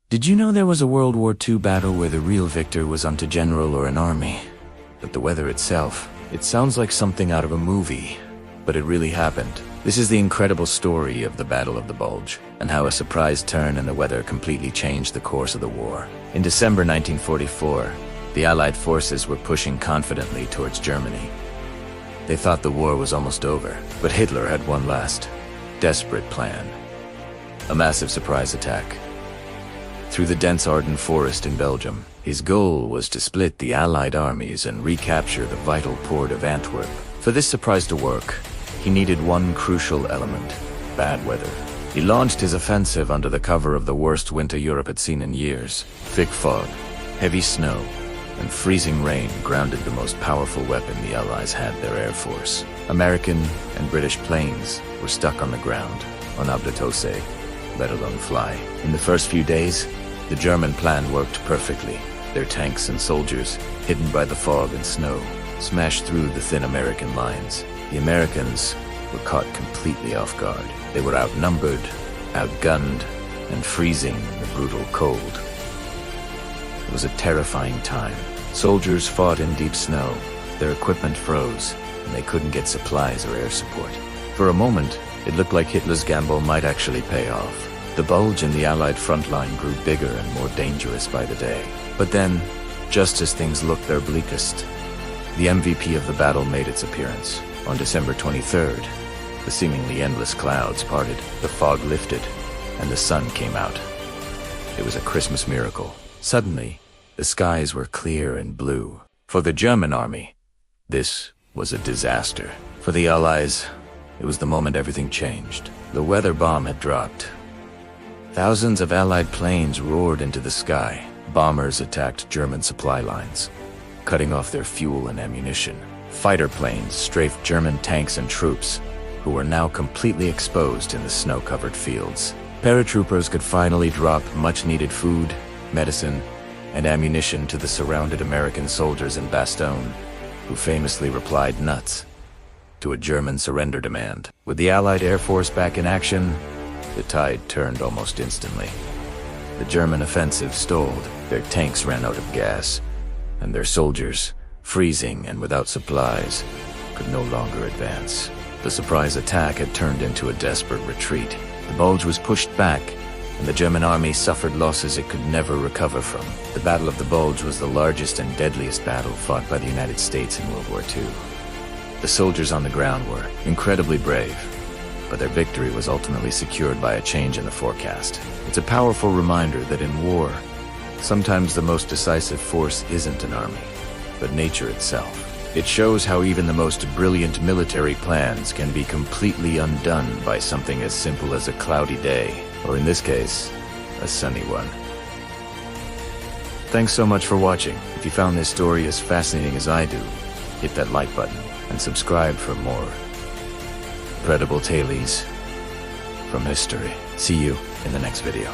Did you know there was a World War II battle where the real victor was not a general or an army, but the weather itself? It sounds like something out of a movie, but it really happened. This is the incredible story of the Battle of the Bulge, and how a surprise turn in the weather completely changed the course of the war. In December 1944, the Allied forces were pushing confidently towards Germany. They thought the war was almost over, but Hitler had one last, desperate plan. A massive surprise attack. Through the dense Ardennes forest in Belgium, his goal was to split the Allied armies and recapture the vital port of Antwerp. For this surprise to work, he needed one crucial element: bad weather. He launched his offensive under the cover of the worst winter Europe had seen in years. Thick fog, heavy snow, and freezing rain grounded the most powerful weapon the Allies had, their air force. American and British planes were stuck on the ground, unable to say, let alone fly. In the first few days, the German plan worked perfectly. Their tanks and soldiers, hidden by the fog and snow, smashed through the thin American lines. The Americans were caught completely off guard. They were outnumbered, outgunned, and freezing in the brutal cold. It was a terrifying time. Soldiers fought in deep snow, their equipment froze, and they couldn't get supplies or air support. For a moment, it looked like Hitler's gamble might actually pay off. The bulge in the Allied front line grew bigger and more dangerous by the day. But then, just as things looked their bleakest, the MVP of the battle made its appearance. On December 23rd, the seemingly endless clouds parted, the fog lifted, and the sun came out. It was a Christmas miracle. Suddenly, the skies were clear and blue. For the German army, this was a disaster. For the Allies, it was the moment everything changed. The weather bomb had dropped. Thousands of Allied planes roared into the sky. Bombers attacked German supply lines, cutting off their fuel and ammunition. Fighter planes strafed German tanks and troops, who were now completely exposed in the snow-covered fields. Paratroopers could finally drop much-needed food, medicine, and ammunition to the surrounded American soldiers in Bastogne, who famously replied nuts to a German surrender demand. With the Allied Air Force back in action, the tide turned almost instantly. The German offensive stalled, their tanks ran out of gas, and their soldiers, freezing and without supplies, could no longer advance. The surprise attack had turned into a desperate retreat. The bulge was pushed back, and the German army suffered losses it could never recover from. The Battle of the Bulge was the largest and deadliest battle fought by the United States in World War II. The soldiers on the ground were incredibly brave, but their victory was ultimately secured by a change in the forecast. It's a powerful reminder that in war, sometimes the most decisive force isn't an army, but nature itself. It shows how even the most brilliant military plans can be completely undone by something as simple as a cloudy day, or in this case, a sunny one. Thanks so much for watching. If you found this story as fascinating as I do, hit that like button and subscribe for more incredible tales from history. See you in the next video.